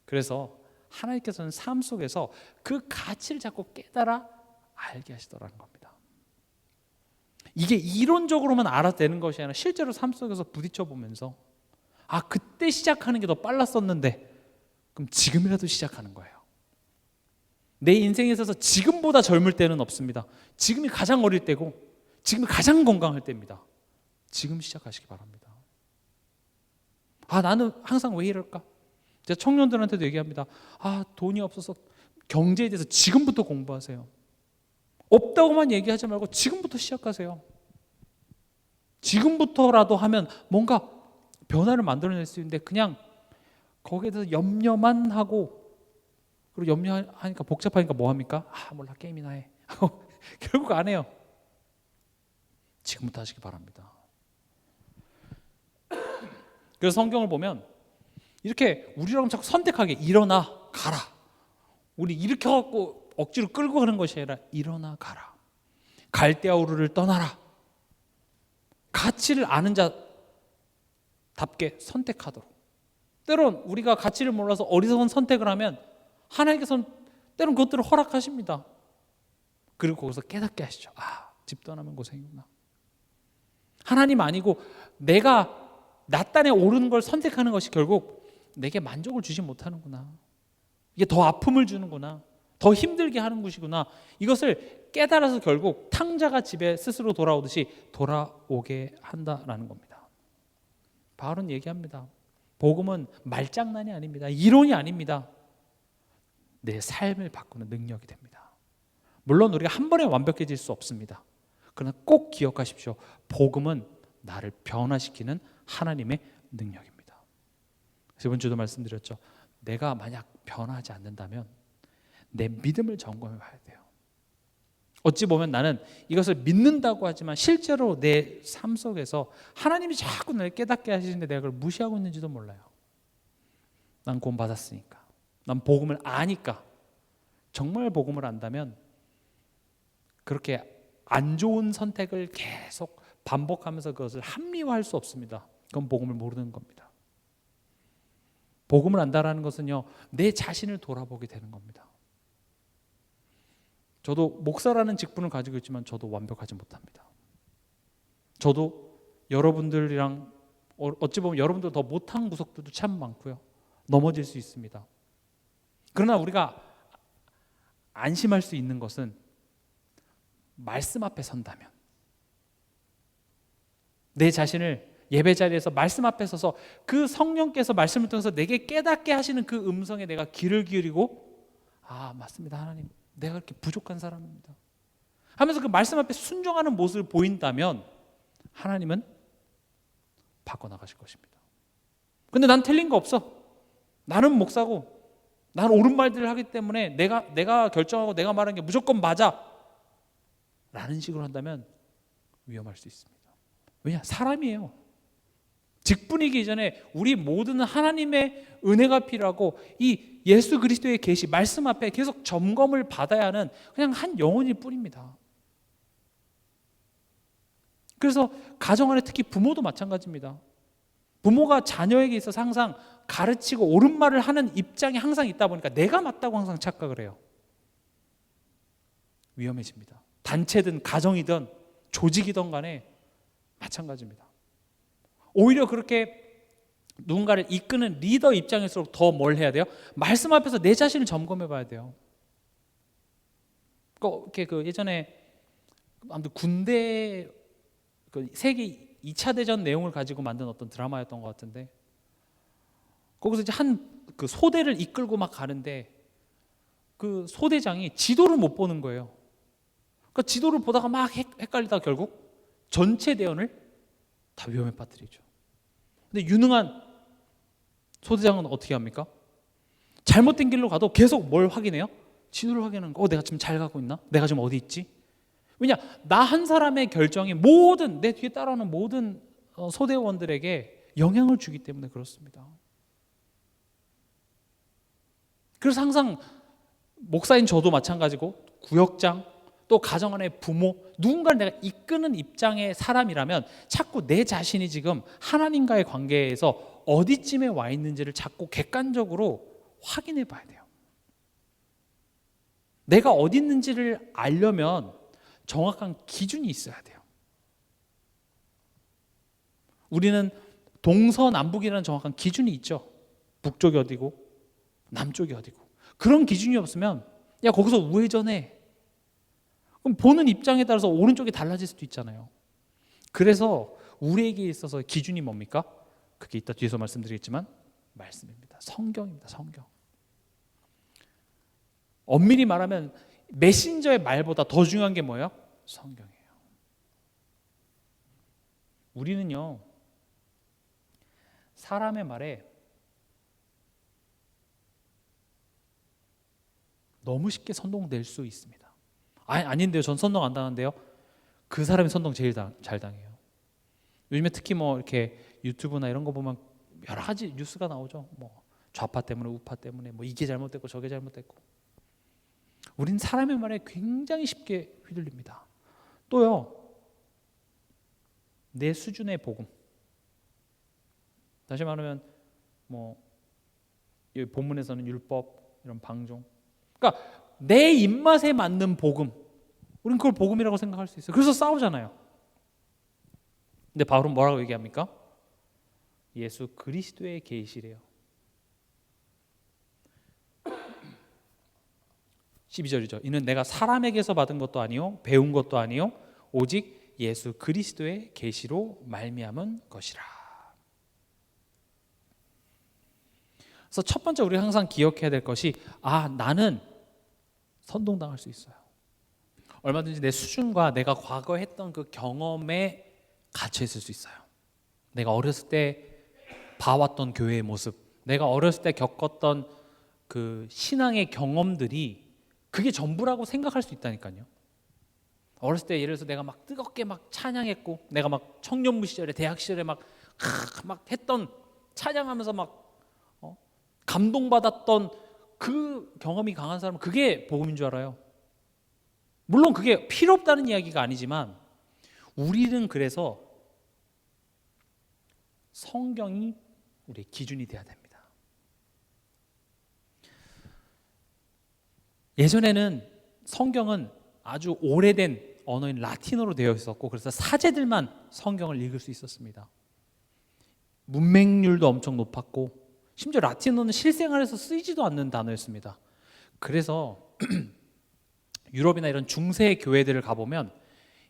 그래서 하나님께서는 삶 속에서 그 가치를 자꾸 깨달아 알게 하시더라는 겁니다. 이게 이론적으로만 알아도 되는 것이 아니라 실제로 삶 속에서 부딪혀 보면서 그때 시작하는 게 더 빨랐었는데 그럼 지금이라도 시작하는 거예요. 내 인생에 있어서 지금보다 젊을 때는 없습니다. 지금이 가장 어릴 때고 지금이 가장 건강할 때입니다. 지금 시작하시기 바랍니다. 나는 항상 왜 이럴까? 제가 청년들한테도 얘기합니다. 돈이 없어서 경제에 대해서 지금부터 공부하세요. 없다고만 얘기하지 말고 지금부터 시작하세요. 지금부터라도 하면 뭔가 변화를 만들어낼 수 있는데 그냥 거기에 대해서 염려만 하고, 그리고 염려하니까 복잡하니까 뭐 합니까? 몰라, 게임이나 해. 결국 안 해요. 지금부터 하시기 바랍니다. 그래서 성경을 보면 이렇게 우리랑 자꾸 선택하게 일어나 가라. 우리 이렇게 갖고 억지로 끌고 가는 것이 아니라 일어나 가라. 갈대아우르를 떠나라. 가치를 아는 자답게 선택하도록. 때론 우리가 가치를 몰라서 어리석은 선택을 하면 하나님께서는 때론 그것들을 허락하십니다. 그리고 거기서 깨닫게 하시죠. 집 떠나면 고생이구나. 하나님 아니고 내가 나 딴에 오르는 걸 선택하는 것이 결국 내게 만족을 주지 못하는구나. 이게 더 아픔을 주는구나. 더 힘들게 하는 것이구나. 이것을 깨달아서 결국 탕자가 집에 스스로 돌아오듯이 돌아오게 한다라는 겁니다. 바울은 얘기합니다. 복음은 말장난이 아닙니다. 이론이 아닙니다. 내 삶을 바꾸는 능력이 됩니다. 물론 우리가 한 번에 완벽해질 수 없습니다. 그러나 꼭 기억하십시오. 복음은 나를 변화시키는 하나님의 능력입니다. 이번 주도 말씀드렸죠. 내가 만약 변화하지 않는다면 내 믿음을 점검해 봐야 돼요. 어찌 보면 나는 이것을 믿는다고 하지만 실제로 내 삶 속에서 하나님이 자꾸 나를 깨닫게 하시는데 내가 그걸 무시하고 있는지도 몰라요. 난 구원 받았으니까, 난 복음을 아니까. 정말 복음을 안다면 그렇게 안 좋은 선택을 계속 반복하면서 그것을 합리화할 수 없습니다. 그건 복음을 모르는 겁니다. 복음을 안다라는 것은요, 내 자신을 돌아보게 되는 겁니다. 저도 목사라는 직분을 가지고 있지만 저도 완벽하지 못합니다. 저도 여러분들이랑 어찌 보면 여러분들 더 못한 구석들도 참 많고요. 넘어질 수 있습니다. 그러나 우리가 안심할 수 있는 것은 말씀 앞에 선다면, 내 자신을 예배 자리에서 말씀 앞에 서서 그 성령께서 말씀을 통해서 내게 깨닫게 하시는 그 음성에 내가 귀를 기울이고 맞습니다. 하나님, 내가 그렇게 부족한 사람입니다 하면서 그 말씀 앞에 순종하는 모습을 보인다면 하나님은 바꿔나가실 것입니다. 근데 난 틀린 거 없어. 나는 목사고 나는 옳은 말들을 하기 때문에 내가 결정하고 내가 말하는 게 무조건 맞아. 라는 식으로 한다면 위험할 수 있습니다. 왜냐? 사람이에요. 직분이기 이전에 우리 모두는 하나님의 은혜가 필요하고 이 예수 그리스도의 계시 말씀 앞에 계속 점검을 받아야 하는 그냥 한 영혼일 뿐입니다. 그래서 가정 안에 특히 부모도 마찬가지입니다. 부모가 자녀에게 있어서 항상 가르치고 옳은 말을 하는 입장이 항상 있다 보니까 내가 맞다고 항상 착각을 해요. 위험해집니다. 단체든 가정이든 조직이든 간에 마찬가지입니다. 오히려 그렇게 누군가를 이끄는 리더 입장일수록 더 뭘 해야 돼요? 말씀 앞에서 내 자신을 점검해 봐야 돼요. 이렇게 예전에 아무튼 군대 세계 2차 대전 내용을 가지고 만든 어떤 드라마였던 것 같은데, 거기서 이제 한 그 소대를 이끌고 막 가는데 그 소대장이 지도를 못 보는 거예요. 그러니까 지도를 보다가 막 헷갈리다가 결국 전체 대원을 다 위험에 빠뜨리죠. 근데 유능한 소대장은 어떻게 합니까? 잘못된 길로 가도 계속 뭘 확인해요? 지도를 확인하는 거. 내가 지금 잘 가고 있나? 내가 지금 어디 있지? 왜냐? 나 한 사람의 결정이 모든 내 뒤에 따라오는 모든 소대원들에게 영향을 주기 때문에 그렇습니다. 그래서 항상 목사인 저도 마찬가지고 구역장 또 가정 안의 부모 누군가를 내가 이끄는 입장의 사람이라면 자꾸 내 자신이 지금 하나님과의 관계에서 어디쯤에 와 있는지를 자꾸 객관적으로 확인해 봐야 돼요. 내가 어디 있는지를 알려면 정확한 기준이 있어야 돼요. 우리는 동서남북이라는 정확한 기준이 있죠. 북쪽이 어디고 남쪽이 어디고. 그런 기준이 없으면 야 거기서 우회전해. 그럼 보는 입장에 따라서 오른쪽이 달라질 수도 있잖아요. 그래서 우리에게 있어서 기준이 뭡니까? 그게 이따 뒤에서 말씀드리겠지만 말씀입니다. 성경입니다. 성경. 엄밀히 말하면 메신저의 말보다 더 중요한 게 뭐예요? 성경이에요. 우리는요 사람의 말에 너무 쉽게 선동될 수 있습니다. 아닌데요. 전 선동 안 당하는데요. 그 사람이 선동 제일 잘 당해요. 요즘에 특히 뭐 이렇게 유튜브나 이런 거 보면 여러 가지 뉴스가 나오죠. 뭐 좌파 때문에 우파 때문에 뭐 이게 잘못됐고 저게 잘못됐고. 우린 사람의 말에 굉장히 쉽게 휘둘립니다. 또요. 내 수준의 복음. 다시 말하면 뭐 이 본문에서는 율법 이런 방종. 그러니까 내 입맛에 맞는 복음. 우린 그걸 복음이라고 생각할 수 있어요. 그래서 싸우잖아요. 근데 바울은 뭐라고 얘기합니까? 예수 그리스도의 계시래요. 12절이죠. 이는 내가 사람에게서 받은 것도 아니요 배운 것도 아니요 오직 예수 그리스도의 계시로 말미암은 것이라. 그래서 첫 번째 우리 항상 기억해야 될 것이 나는 선동당할 수 있어요. 얼마든지 내 수준과 내가 과거에 했던 그 경험에 갇혀 있을 수 있어요. 내가 어렸을 때 봐왔던 교회의 모습, 내가 어렸을 때 겪었던 그 신앙의 경험들이 그게 전부라고 생각할 수 있다니까요. 어렸을 때 예를 들어서 내가 막 뜨겁게 막 찬양했고, 내가 막 청년부 시절에 대학 시절에 막 했던 찬양하면서 막 감동받았던 그 경험이 강한 사람은 그게 복음인 줄 알아요. 물론 그게 필요 없다는 이야기가 아니지만 우리는 그래서 성경이 우리의 기준이 돼야 됩니다. 예전에는 성경은 아주 오래된 언어인 라틴어로 되어 있었고 그래서 사제들만 성경을 읽을 수 있었습니다. 문맹률도 엄청 높았고 심지어 라틴어는 실생활에서 쓰이지도 않는 단어였습니다. 그래서 유럽이나 이런 중세 교회들을 가보면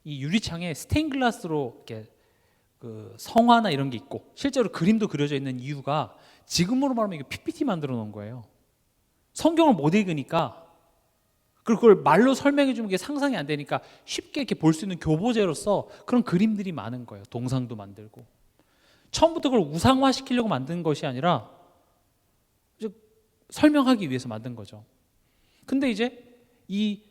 이 유리창에 스테인글라스로 이렇게 그 성화나 이런 게 있고 실제로 그림도 그려져 있는 이유가 지금으로 말하면 이게 PPT 만들어 놓은 거예요. 성경을 못 읽으니까 그걸 말로 설명해 주는 게 상상이 안 되니까 쉽게 이렇게 볼 수 있는 교보제로서 그런 그림들이 많은 거예요. 동상도 만들고 처음부터 그걸 우상화시키려고 만든 것이 아니라 설명하기 위해서 만든 거죠. 근데 이제 이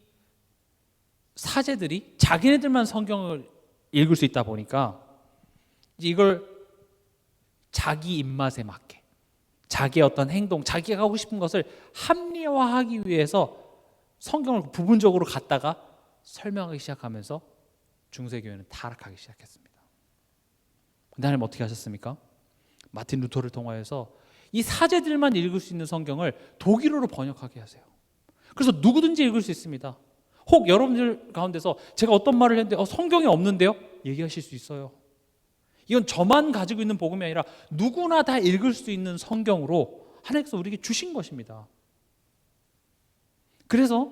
사제들이 자기네들만 성경을 읽을 수 있다 보니까 이걸 자기 입맛에 맞게, 자기의 어떤 행동, 자기가 하고 싶은 것을 합리화하기 위해서 성경을 부분적으로 갖다가 설명하기 시작하면서 중세교회는 타락하기 시작했습니다. 하나님 어떻게 하셨습니까? 마틴 루터를 통하여서 이 사제들만 읽을 수 있는 성경을 독일어로 번역하게 하세요. 그래서 누구든지 읽을 수 있습니다. 혹 여러분들 가운데서 제가 어떤 말을 했는데 성경에 없는데요? 얘기하실 수 있어요. 이건 저만 가지고 있는 복음이 아니라 누구나 다 읽을 수 있는 성경으로 하나님께서 우리에게 주신 것입니다. 그래서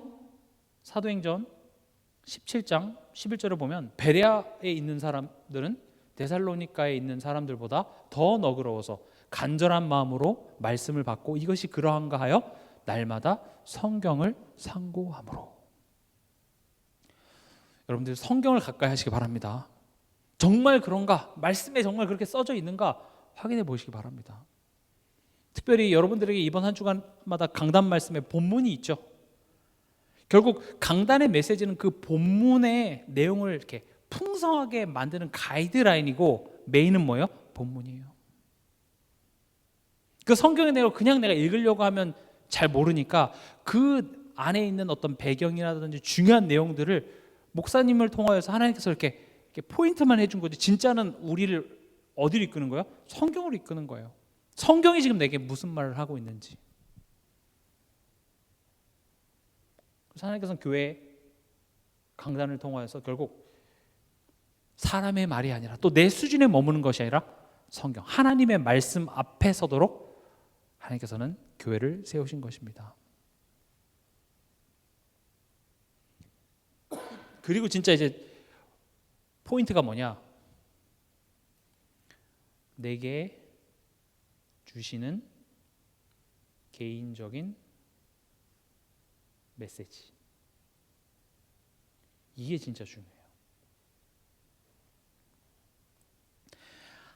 사도행전 17장 11절을 보면 베레아에 있는 사람들은 데살로니가에 있는 사람들보다 더 너그러워서 간절한 마음으로 말씀을 받고 이것이 그러한가 하여 날마다 성경을 상고함으로. 여러분들 성경을 가까이 하시기 바랍니다. 정말 그런가? 말씀에 정말 그렇게 써져 있는가? 확인해 보시기 바랍니다. 특별히 여러분들에게 이번 한 주간마다 강단 말씀에 본문이 있죠. 결국 강단의 메시지는 그 본문의 내용을 이렇게 풍성하게 만드는 가이드라인이고 메인은 뭐예요? 본문이에요. 그 성경의 내용을 그냥 내가 읽으려고 하면 잘 모르니까 그 안에 있는 어떤 배경이라든지 중요한 내용들을 목사님을 통하여서 하나님께서 이렇게 포인트만 해준 거지 진짜는 우리를 어디로 이끄는 거예요? 성경으로 이끄는 거예요. 성경이 지금 내게 무슨 말을 하고 있는지. 그래서 하나님께서는 교회 강단을 통하여서 결국 사람의 말이 아니라 또 내 수준에 머무는 것이 아니라 성경, 하나님의 말씀 앞에 서도록 하나님께서는 교회를 세우신 것입니다. 그리고 진짜 이제 포인트가 뭐냐? 내게 주시는 개인적인 메시지. 이게 진짜 중요해요.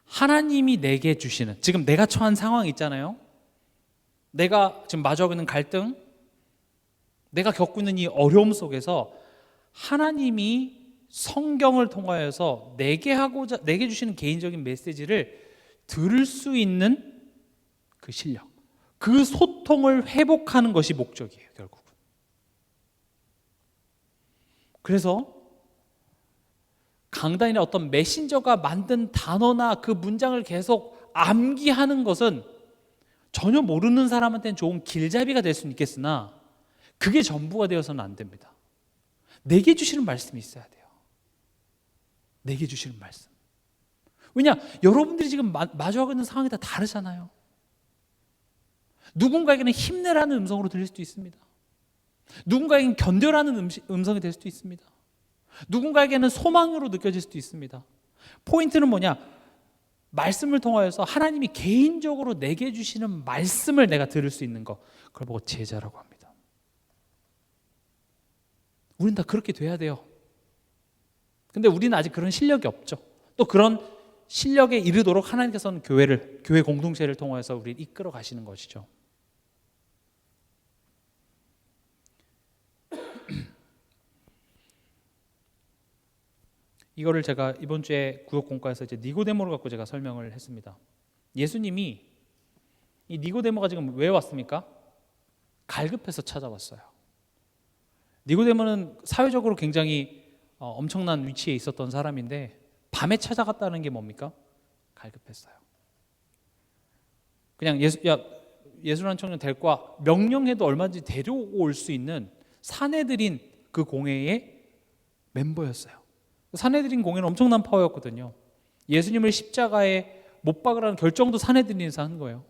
하나님이 내게 주시는, 지금 내가 처한 상황 있잖아요. 내가 지금 마주하고 있는 갈등, 내가 겪고 있는 이 어려움 속에서 하나님이 성경을 통하여서 내게 주시는 개인적인 메시지를 들을 수 있는 그 실력, 그 소통을 회복하는 것이 목적이에요, 결국은. 그래서 강단이나 어떤 메신저가 만든 단어나 그 문장을 계속 암기하는 것은 전혀 모르는 사람한테는 좋은 길잡이가 될 수는 있겠으나 그게 전부가 되어서는 안 됩니다. 내게 주시는 말씀이 있어야 돼요. 내게 주시는 말씀. 왜냐? 여러분들이 지금 마주하고 있는 상황이 다 다르잖아요. 누군가에게는 힘내라는 음성으로 들릴 수도 있습니다. 누군가에게는 견뎌라는 음성이 될 수도 있습니다. 누군가에게는 소망으로 느껴질 수도 있습니다. 포인트는 뭐냐? 말씀을 통하여서 하나님이 개인적으로 내게 주시는 말씀을 내가 들을 수 있는 것, 그걸 보고 제자라고 합니다. 우린 다 그렇게 돼야 돼요. 근데 우리는 아직 그런 실력이 없죠. 또 그런 실력에 이르도록 하나님께서는 교회 공동체를 통해서 우리를 이끌어 가시는 것이죠. 이거를 제가 이번 주에 구역 공과에서 이제 니고데모를 갖고 제가 설명을 했습니다. 예수님이 이 니고데모가 지금 왜 왔습니까? 갈급해서 찾아왔어요. 니고데모는 사회적으로 굉장히 엄청난 위치에 있었던 사람인데 밤에 찾아갔다는 게 뭡니까? 갈급했어요. 그냥 예수라는 청년 데리고 와, 명령해도 얼마든지 데려올 수 있는 사내들인 그 공회의 멤버였어요. 사내들인 공회는 엄청난 파워였거든요. 예수님을 십자가에 못 박으라는 결정도 사내들인에서 한 거예요.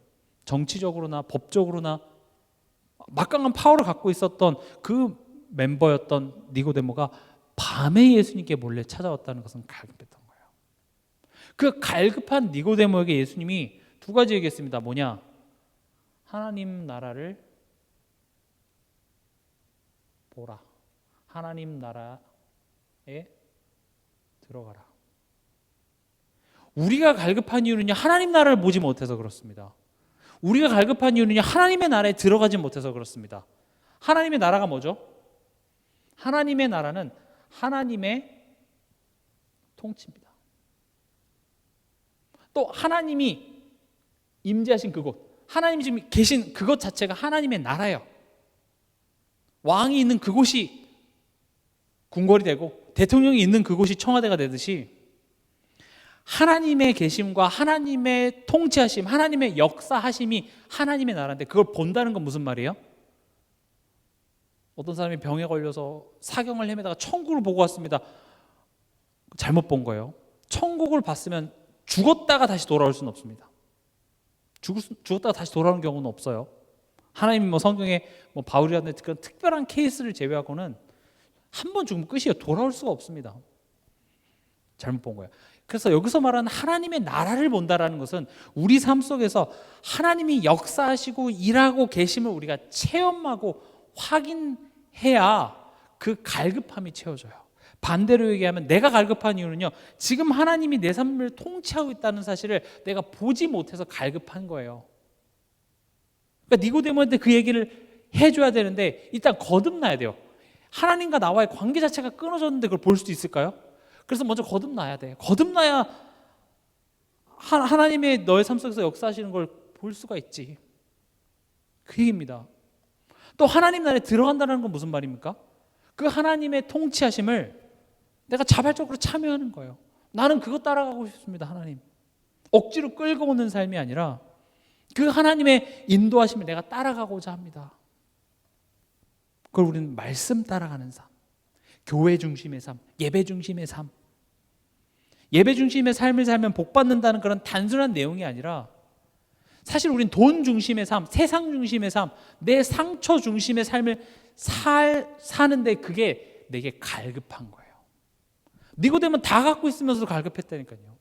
정치적으로나 법적으로나 막강한 파워를 갖고 있었던 그 멤버였던 니고데모가 밤에 예수님께 몰래 찾아왔다는 것은 갈급했던 거예요. 그 갈급한 니고데모에게 예수님이 두 가지 얘기했습니다. 뭐냐? 하나님 나라를 보라. 하나님 나라에 들어가라. 우리가 갈급한 이유는요, 하나님 나라를 보지 못해서 그렇습니다. 우리가 갈급한 이유는요, 하나님의 나라에 들어가지 못해서 그렇습니다. 하나님의 나라가 뭐죠? 하나님의 나라는 하나님의 통치입니다. 또 하나님이 임재하신 그곳, 하나님이 지금 계신 그것 자체가 하나님의 나라예요. 왕이 있는 그곳이 궁궐이 되고 대통령이 있는 그곳이 청와대가 되듯이 하나님의 계심과 하나님의 통치하심, 하나님의 역사하심이 하나님의 나라인데 그걸 본다는 건 무슨 말이에요? 어떤 사람이 병에 걸려서 사경을 헤매다가 천국을 보고 왔습니다. 잘못 본 거예요. 천국을 봤으면 죽었다가 다시 돌아올 수는 없습니다. 죽었다가 다시 돌아오는 경우는 없어요. 하나님이 성경에 바울이라든지 그런 특별한 케이스를 제외하고는 한 번 죽으면 끝이에요. 돌아올 수가 없습니다. 잘못 본 거예요. 그래서 여기서 말하는 하나님의 나라를 본다라는 것은 우리 삶 속에서 하나님이 역사하시고 일하고 계심을 우리가 체험하고 확인해야 그 갈급함이 채워져요. 반대로 얘기하면 내가 갈급한 이유는요, 지금 하나님이 내 삶을 통치하고 있다는 사실을 내가 보지 못해서 갈급한 거예요. 그러니까 니고데모한테 그 얘기를 해줘야 되는데 일단 거듭나야 돼요. 하나님과 나와의 관계 자체가 끊어졌는데 그걸 볼 수도 있을까요? 그래서 먼저 거듭나야 돼. 거듭나야 하나님의 너의 삶 속에서 역사하시는 걸 볼 수가 있지. 그 얘기입니다. 또 하나님 나라에 들어간다는 건 무슨 말입니까? 그 하나님의 통치하심을 내가 자발적으로 참여하는 거예요. 나는 그거 따라가고 싶습니다. 하나님. 억지로 끌고 오는 삶이 아니라 그 하나님의 인도하심을 내가 따라가고자 합니다. 그걸 우리는 말씀 따라가는 삶, 교회 중심의 삶, 예배 중심의 삶. 예배 중심의 삶을 살면 복 받는다는 그런 단순한 내용이 아니라 사실 우린 돈 중심의 삶, 세상 중심의 삶, 내 상처 중심의 삶을 사는데 그게 내게 갈급한 거예요. 니고데모는 다 갖고 있으면서도 갈급했다니까요.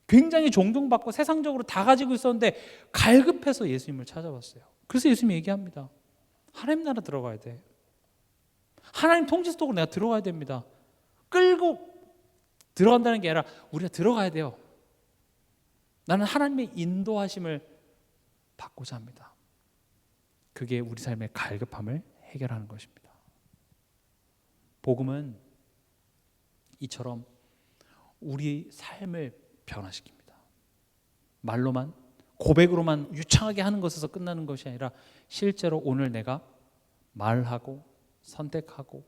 굉장히 존경받고 세상적으로 다 가지고 있었는데 갈급해서 예수님을 찾아왔어요. 그래서 예수님이 얘기합니다. 하나님 나라 들어가야 돼. 하나님 통치 속으로 내가 들어가야 됩니다. 끌고 들어간다는 게 아니라 우리가 들어가야 돼요. 나는 하나님의 인도하심을 받고자 합니다. 그게 우리 삶의 갈급함을 해결하는 것입니다. 복음은 이처럼 우리 삶을 변화시킵니다. 말로만 고백으로만 유창하게 하는 것에서 끝나는 것이 아니라 실제로 오늘 내가 말하고 선택하고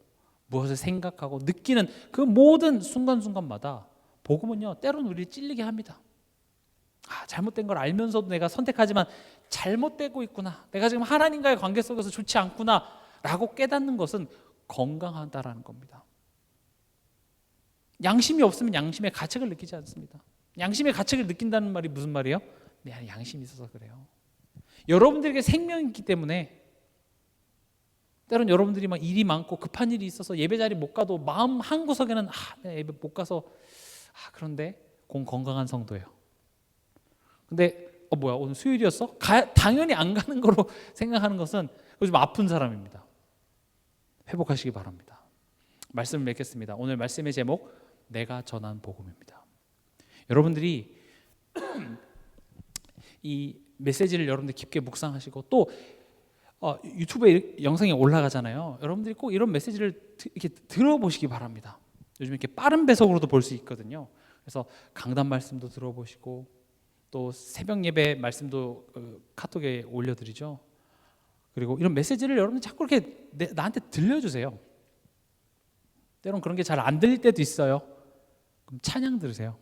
무엇을 생각하고 느끼는 그 모든 순간순간마다 복음은요 때로는 우리를 찔리게 합니다. 잘못된 걸 알면서도 내가 선택하지만 잘못되고 있구나, 내가 지금 하나님과의 관계 속에서 좋지 않구나 라고 깨닫는 것은 건강하다라는 겁니다. 양심이 없으면 양심의 가책을 느끼지 않습니다. 양심의 가책을 느낀다는 말이 무슨 말이에요? 내 안에 양심이 있어서 그래요. 여러분들에게 생명이 있기 때문에 때론 여러분들이 막 일이 많고 급한 일이 있어서 예배 자리 못 가도 마음 한구석에는 내가 예배 못 가서 그런데 건강한 성도예요. 근데 뭐야 오늘 수요일이었어? 당연히 안 가는 거로 생각하는 것은 좀 아픈 사람입니다. 회복하시기 바랍니다. 말씀을 맺겠습니다. 오늘 말씀의 제목 내가 전한 복음입니다. 여러분들이 이 메시지를 여러분들 깊게 묵상하시고 또 유튜브에 영상이 올라가잖아요. 여러분들이 꼭 이런 메시지를 이렇게 들어보시기 바랍니다. 요즘 이렇게 빠른 배속으로도 볼 수 있거든요. 그래서 강단 말씀도 들어보시고 또 새벽 예배 말씀도 카톡에 올려드리죠. 그리고 이런 메시지를 여러분 자꾸 이렇게 나한테 들려주세요. 때론 그런 게 잘 안 들릴 때도 있어요. 그럼 찬양 들으세요.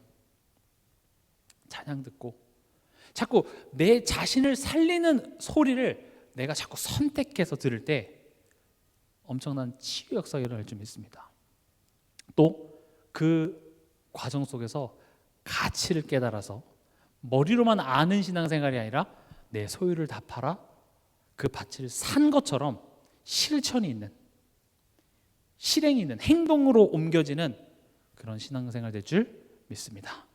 찬양 듣고 자꾸 내 자신을 살리는 소리를 내가 자꾸 선택해서 들을 때 엄청난 치유 역사가 일어날 줄 믿습니다. 또 그 과정 속에서 가치를 깨달아서 머리로만 아는 신앙생활이 아니라 내 소유를 다 팔아 그 가치를 산 것처럼 실천이 있는, 실행이 있는, 행동으로 옮겨지는 그런 신앙생활 될 줄 믿습니다.